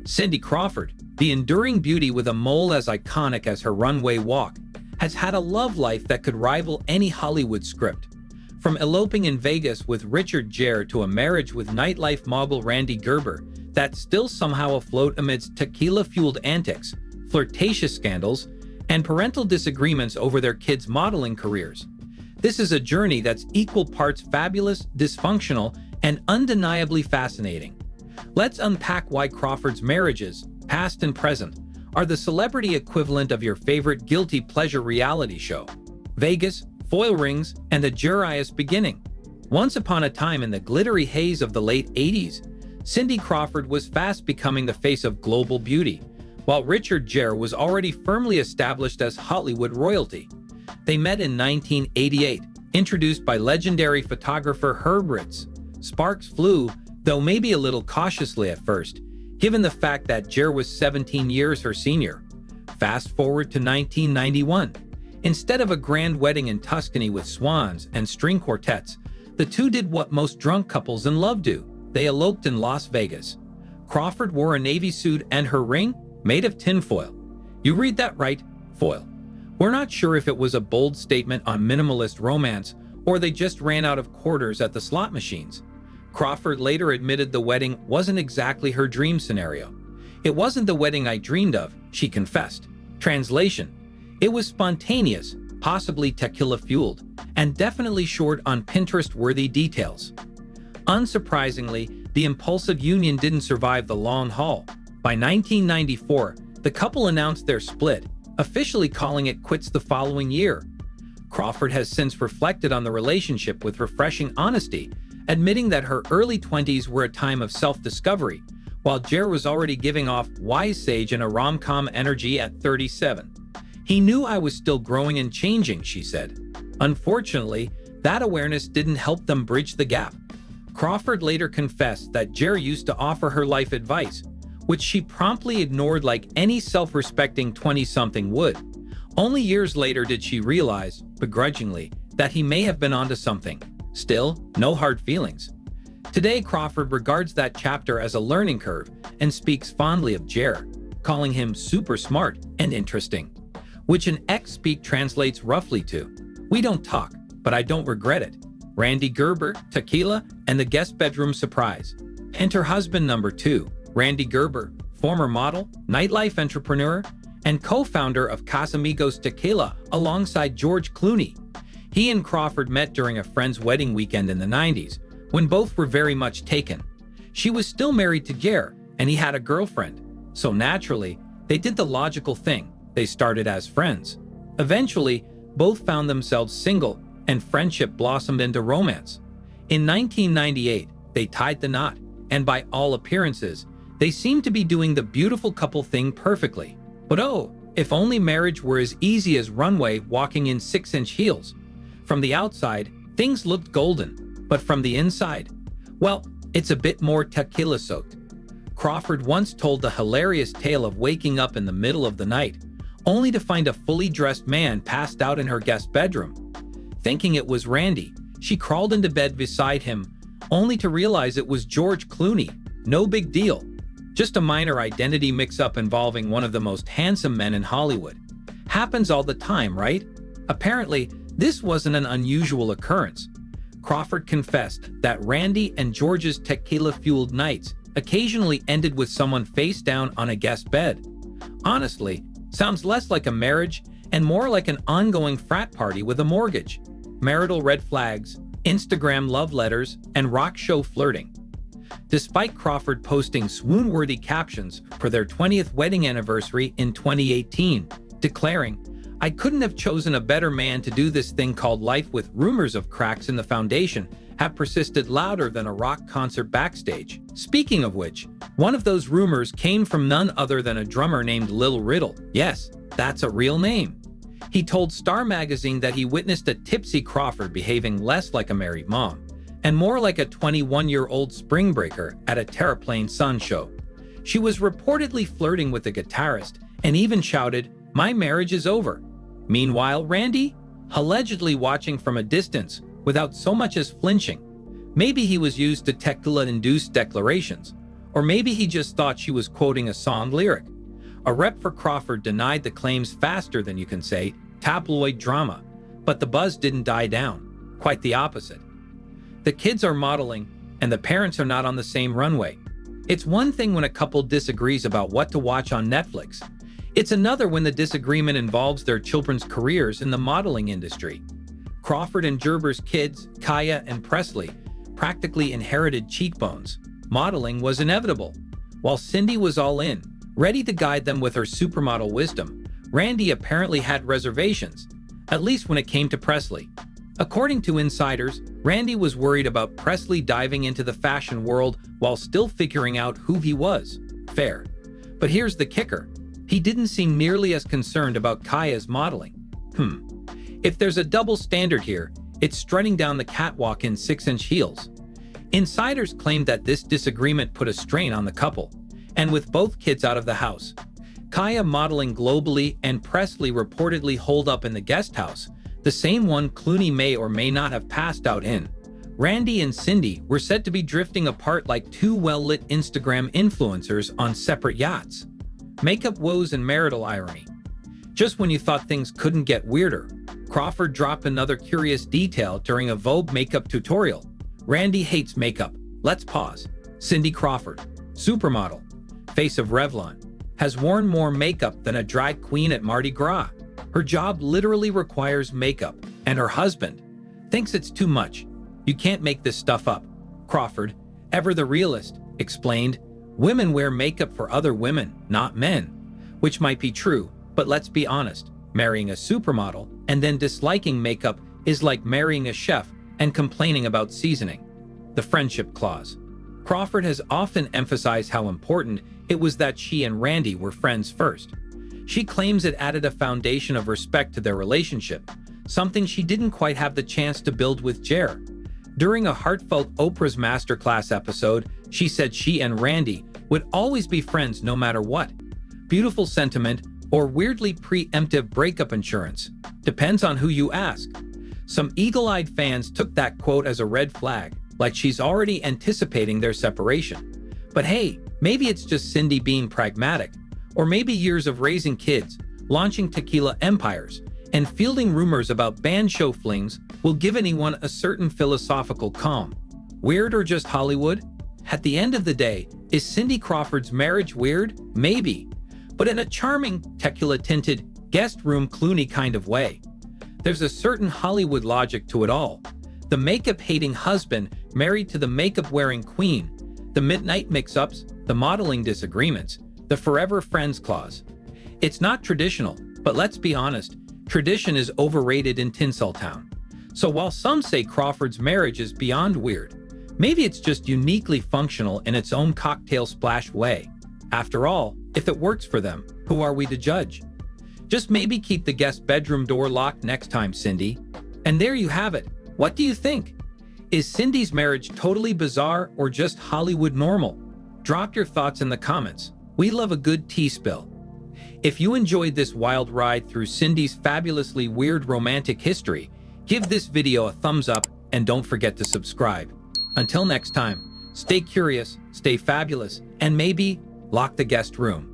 Cindy Crawford, the enduring beauty with a mole as iconic as her runway walk, has had a love life that could rival any Hollywood script. From eloping in Vegas with Richard Gere to a marriage with nightlife mogul Randy Gerber that's still somehow afloat amidst tequila-fueled antics, flirtatious scandals, and parental disagreements over their kids' modeling careers. This is a journey that's equal parts fabulous, dysfunctional, and undeniably fascinating. Let's unpack why Crawford's marriages, past and present, are the celebrity equivalent of your favorite guilty pleasure reality show. Vegas, foil rings, and a Gerius beginning. Once upon a time in the glittery haze of the late 80s, Cindy Crawford was fast becoming the face of global beauty, while Richard Gere was already firmly established as Hollywood royalty. They met in 1988, introduced by legendary photographer Herb Ritts. Sparks flew, though maybe a little cautiously at first, given the fact that Gere was 17 years her senior. Fast forward to 1991. Instead of a grand wedding in Tuscany with swans and string quartets, the two did what most drunk couples in love do. They eloped in Las Vegas. Crawford wore a navy suit and her ring, made of tinfoil. You read that right, foil. We're not sure if it was a bold statement on minimalist romance or they just ran out of quarters at the slot machines. Crawford later admitted the wedding wasn't exactly her dream scenario. It wasn't the wedding I dreamed of, she confessed. Translation: it was spontaneous, possibly tequila-fueled, and definitely short on Pinterest-worthy details. Unsurprisingly, the impulsive union didn't survive the long haul. By 1994, the couple announced their split, officially calling it quits the following year. Crawford has since reflected on the relationship with refreshing honesty, admitting that her early 20s were a time of self-discovery, while Gere was already giving off wise sage and a rom-com energy at 37. He knew I was still growing and changing, she said. Unfortunately, that awareness didn't help them bridge the gap. Crawford later confessed that Gere used to offer her life advice, which she promptly ignored like any self-respecting 20-something would. Only years later did she realize, begrudgingly, that he may have been onto something. Still, no hard feelings. Today, Crawford regards that chapter as a learning curve and speaks fondly of Gere, calling him super smart and interesting, which in X-speak translates roughly to, "We don't talk, but I don't regret it." Randy Gerber, tequila, and the guest bedroom surprise. Enter husband number 2, Randy Gerber, former model, nightlife entrepreneur, and co-founder of Casamigos Tequila alongside George Clooney. He and Crawford met during a friend's wedding weekend in the 90s, when both were very much taken. She was still married to Gere, and he had a girlfriend. So naturally, they did the logical thing. They started as friends. Eventually, both found themselves single, and friendship blossomed into romance. In 1998, they tied the knot, and by all appearances, they seemed to be doing the beautiful couple thing perfectly. But oh, if only marriage were as easy as runway walking in 6-inch heels. From the outside, things looked golden, but from the inside, well, it's a bit more tequila-soaked. Crawford once told the hilarious tale of waking up in the middle of the night, only to find a fully dressed man passed out in her guest bedroom. Thinking it was Randy, she crawled into bed beside him, only to realize it was George Clooney. No big deal. Just a minor identity mix-up involving one of the most handsome men in Hollywood. Happens all the time, right? Apparently, this wasn't an unusual occurrence. Crawford confessed that Randy and George's tequila-fueled nights occasionally ended with someone face down on a guest bed. Honestly, sounds less like a marriage and more like an ongoing frat party with a mortgage. Marital red flags, Instagram love letters, and rock show flirting. Despite Crawford posting swoon-worthy captions for their 20th wedding anniversary in 2018, declaring, "I couldn't have chosen a better man to do this thing called life with," rumors of cracks in the foundation have persisted louder than a rock concert backstage. Speaking of which, one of those rumors came from none other than a drummer named Lil Riddle. Yes, that's a real name. He told Star magazine that he witnessed a tipsy Crawford behaving less like a married mom and more like a 21-year-old spring breaker at a Terraplane Sun show. She was reportedly flirting with the guitarist and even shouted, "My marriage is over." Meanwhile, Randy, allegedly watching from a distance without so much as flinching. Maybe he was used to tequila-induced declarations, Or maybe he just thought she was quoting a song lyric. A rep for Crawford denied the claims faster than you can say tabloid drama, but the buzz didn't die down. Quite the opposite. The kids are modeling, and the parents are not on the same runway. It's one thing when a couple disagrees about what to watch on Netflix. It's another when the disagreement involves their children's careers in the modeling industry. Crawford and Gerber's kids, Kaya and Presley, practically inherited cheekbones. Modeling was inevitable. While Cindy was all in, ready to guide them with her supermodel wisdom, Randy apparently had reservations, at least when it came to Presley. According to insiders, Randy was worried about Presley diving into the fashion world while still figuring out who he was. Fair. But here's the kicker. He didn't seem nearly as concerned about Kaya's modeling. If there's a double standard here, it's strutting down the catwalk in 6-inch heels. Insiders claimed that this disagreement put a strain on the couple, and with both kids out of the house, Kaya modeling globally and Presley reportedly holed up in the guest house, the same one Clooney may or may not have passed out in. Randy and Cindy were said to be drifting apart like two well-lit Instagram influencers on separate yachts. Makeup woes and marital irony. Just when you thought things couldn't get weirder, Crawford dropped another curious detail during a Vogue makeup tutorial. Randy hates makeup. Let's pause. Cindy Crawford, supermodel, face of Revlon, has worn more makeup than a drag queen at Mardi Gras. Her job literally requires makeup, and her husband thinks it's too much. You can't make this stuff up. Crawford, ever the realist, explained, women wear makeup for other women, not men. Which might be true, but let's be honest. Marrying a supermodel and then disliking makeup is like marrying a chef and complaining about seasoning. The friendship clause. Crawford has often emphasized how important it was that she and Randy were friends first. She claims it added a foundation of respect to their relationship, something she didn't quite have the chance to build with Gere. During a heartfelt Oprah's Masterclass episode, she said she and Randy would always be friends no matter what. Beautiful sentiment, or weirdly preemptive breakup insurance. Depends on who you ask. Some eagle-eyed fans took that quote as a red flag, like she's already anticipating their separation. But hey, maybe it's just Cindy being pragmatic. Or maybe years of raising kids, launching tequila empires, and fielding rumors about band show flings will give anyone a certain philosophical calm. Weird or just Hollywood? At the end of the day, is Cindy Crawford's marriage weird? Maybe. But in a charming, tequila-tinted, guest room Clooney kind of way. There's a certain Hollywood logic to it all. The makeup-hating husband married to the makeup-wearing queen, the midnight mix-ups, the modeling disagreements, the forever friends clause. It's not traditional, but let's be honest, tradition is overrated in Tinseltown. So while some say Crawford's marriage is beyond weird, maybe it's just uniquely functional in its own cocktail splash way. After all, if it works for them, who are we to judge? Just maybe keep the guest bedroom door locked next time, Cindy. And there you have it. What do you think? Is Cindy's marriage totally bizarre or just Hollywood normal? Drop your thoughts in the comments. We love a good tea spill. If you enjoyed this wild ride through Cindy's fabulously weird romantic history, give this video a thumbs up and don't forget to subscribe. Until next time, stay curious, stay fabulous, and maybe lock the guest room.